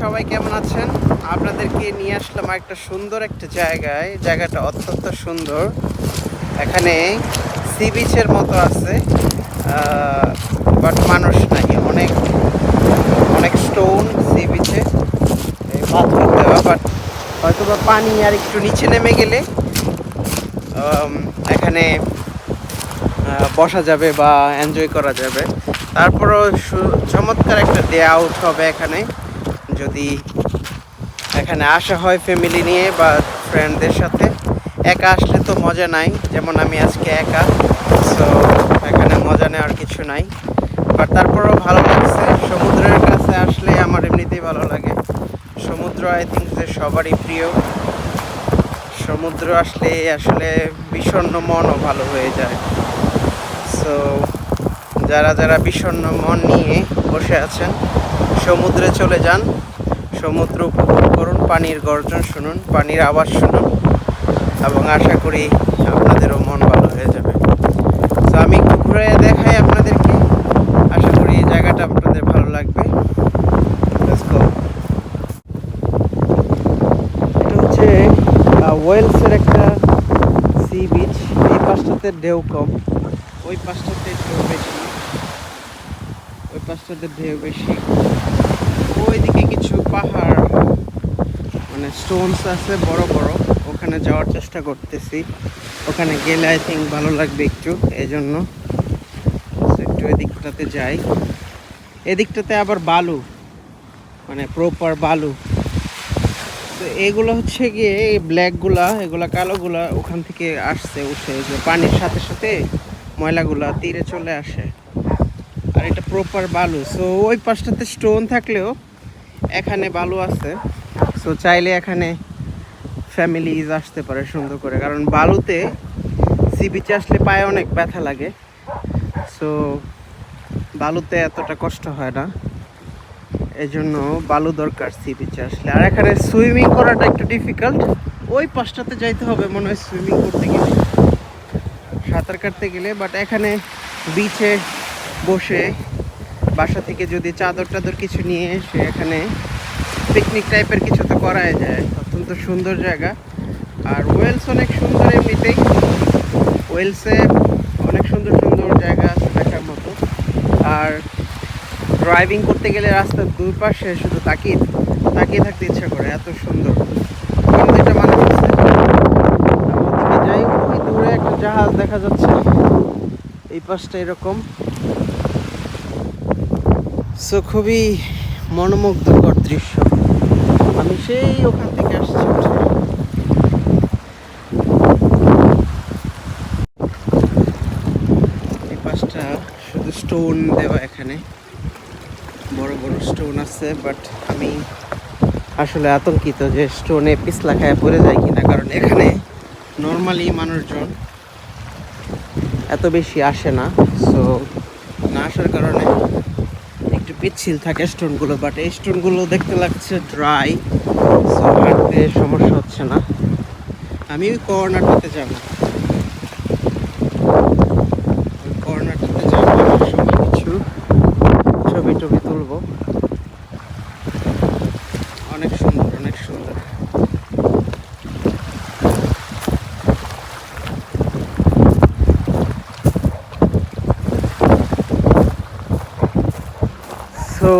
সবাই কেমন আছেন? আপনাদেরকে নিয়ে আসলাম একটা সুন্দর একটা জায়গায়। জায়গাটা অত্যন্ত সুন্দর। এখানে সি বিচের মতো আছে, বাট মানুষ নাই। অনেক অনেক স্টোন সি বিচে, পাথর দেওয়া, বাট হয়তো বা পানি আর একটু নিচে নেমে গেলে এখানে বসা যাবে বা এনজয় করা যাবে। তারপরও চমৎকার একটা ডে আউট হবে এখানে, যদি এখানে আসা হয় ফ্যামিলি নিয়ে বা ফ্রেন্ডদের সাথে। একা আসলে তো মজা নাই, যেমন আমি আজকে একা, সো এখানে মজা নেওয়ার কিছু নাই। বাট তারপরেও ভালো লাগছে। সমুদ্রের কাছে আসলে আমার এমনিতেই ভালো লাগে। সমুদ্র আই থিঙ্ক যে সবারই প্রিয়। সমুদ্র আসলে বিষণ্ণ মনও ভালো হয়ে যায়। সো যারা যারা বিষণ্ণ মন নিয়ে বসে আছেন, সমুদ্রে চলে যান, সমুদ্র উপভোগ করুন, পানির গর্জন শুনুন, পানির আওয়াজ শুনুন, এবং আশা করি আপনাদেরও মন ভালো হয়ে যাবে। তো আমি একটু ঘুরে দেখাই আপনাদেরকে, আশা করি এই জায়গাটা আপনাদের ভালো লাগবে। Let's go. এটা হচ্ছে ওয়েলসের একটা সি বিচ। এই পাশটাতে ঢেউ কম, ওই পাশটাতে ঢেউ বেশি, ওই পাশটাতে ঢেউ বেশি। ওইদিকে কিছু পাহাড়, মানে স্টোনস আছে বড় বড়, ওখানে যাওয়ার চেষ্টা করতেছি। ওখানে গেলে আই থিঙ্ক ভালো লাগবে একটু, এই জন্য একটু এদিকটাতে যাই। এদিকটাতে আবার বালু, মানে প্রপার বালু। তো এগুলো হচ্ছে গিয়ে এই ব্ল্যাকগুলা, এগুলা কালোগুলা ওখান থেকে আসছে, উঠে যে পানির সাথে সাথে ময়লাগুলা তীরে চলে আসে। আর এটা প্রপার বালু। সো ওই পাশটাতে স্টোন থাকলেও এখানে বালু আছে। সো চাইলে এখানে ফ্যামিলিজ আসতে পারে সুন্দর করে, কারণ বালুতে সি বিচে আসলে পায়ে অনেক ব্যথা লাগে। সো বালুতে এতটা কষ্ট হয় না, এই জন্য বালু দরকার সি বিচে আসলে। আর এখানে সুইমিং করাটা একটু ডিফিকাল্ট। ওই পাশটাতে যাইতে হবে মনে হয় সুইমিং করতে গেলে, সাঁতার কাটতে গেলে। বাট এখানে বিচে বসে বাসা থেকে যদি চাদর টাদর কিছু নিয়ে এসে এখানে পিকনিক টাইপের কিছু তো করাই যায়। অত্যন্ত সুন্দর জায়গা। আর ওয়েলস অনেক সুন্দর এমনিতেই। ওয়েলসে অনেক সুন্দর সুন্দর জায়গা আছে দেখার মতো। আর ড্রাইভিং করতে গেলে রাস্তার দুই পাশে শুধু তাকিয়ে তাকিয়ে থাকতে ইচ্ছা করে, এত সুন্দর। ওখানে যেটা মানুষ আছে, ওদিকে যাই, ওই দূরে একটা জাহাজ দেখা যাচ্ছে, এই পাশটা এরকম। সো খুবই মনোমুগ্ধকর দৃশ্য। আমি সেই ওখান থেকে আসছি। এই পাশটা শুধু স্টোন দেওয়া, এখানে বড় বড় স্টোন আছে। বাট আমি আসলে আতঙ্কিত যে স্টোনে পিছলা খায় পড়ে যায় কিনা, কারণ এখানে নর্মালি মানুষজন এত বেশি আসে না। সো না আসার কারণে একটু পিচ্ছিল থাকে স্টোনগুলো। বাট এই স্টোনগুলো দেখতে লাগছে ড্রাই, সো হাঁটতে সমস্যা হচ্ছে না। আমি ওই কর্নারটাতে যাবো, ওই কর্নারটাতে যাবো, সময় কিছু ছবি টবি তুলবো। অনেক সুন্দর, অনেক সুন্দর। সো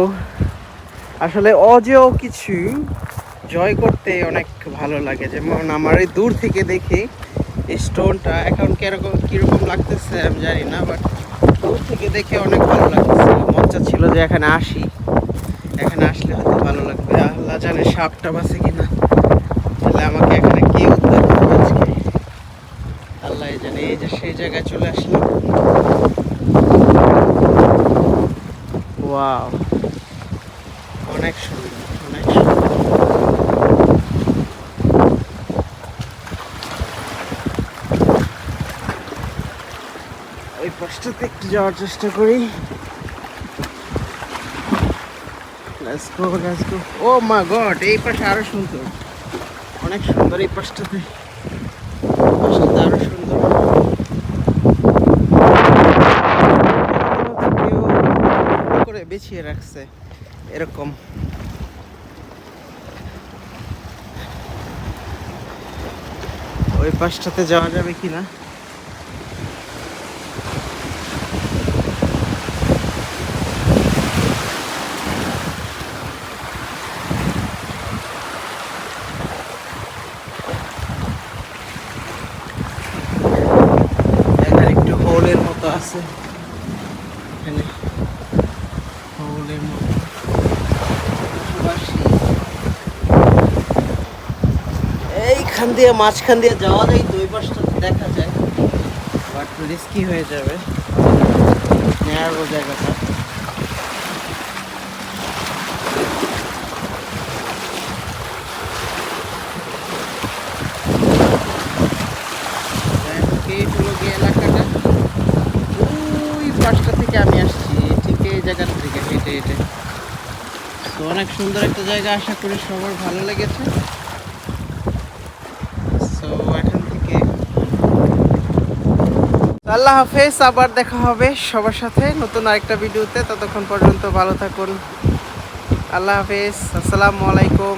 আসলে অজেয় কিছু জয় করতে অনেক ভালো লাগে। যেমন আমার এই দূর থেকে দেখি এই স্টোনটা এখন কিরকম লাগতেছে আমি জানি না, বাট দূর থেকে দেখে অনেক ভালো লাগতেছে। মজা ছিল যে এখানে আসি, এখানে আসলে হয়তো ভালো লাগবে। আল্লাহ জানে সাপটা বাসে কিনা, তাহলে আমাকে এখানে কে উদ্ধার করবে আজকে, আল্লাহ জানে। এই যে সেই জায়গায় চলে আসলাম। ওয়াও, অনেক সুন্দর, অনেক সুন্দর। ওই পাশটাতে একটু যাওয়ার চেষ্টা করি। Let's go, let's go. Oh my God, এই পাশে আরো সুন্দর, অনেক সুন্দর। এই পাশটাতে আরো সুন্দর। কেউ করে বেছিয়ে রাখছে এরকম। ওই পাশটাতে যাওয়া যাবে কিনা। এখানে একটু হোলের মতো আছে, এখানে হোলের মতো এইখান দিয়ে মাঝখান দিয়ে যাওয়া যায় তো, ওই পাশটা দেখা যায়, বাট রিস্কি হয়ে যাবে নেয়ারো জায়গাটা। এই হলো গিয়ে এলাকাটা, ওই পাশটা থেকে আমি আসছি, ঠিক এই জায়গাটা থেকে হেঁটে হেঁটে। তো অনেক সুন্দর একটা জায়গা, আশা করি সবার ভালো লেগেছে। সো এখান থেকে আল্লাহ হাফেজ, আবার দেখা হবে সবার সাথে নতুন আরেকটা ভিডিওতে। ততক্ষণ পর্যন্ত ভালো থাকুন, আল্লাহ হাফেজ, আসসালামু আলাইকুম।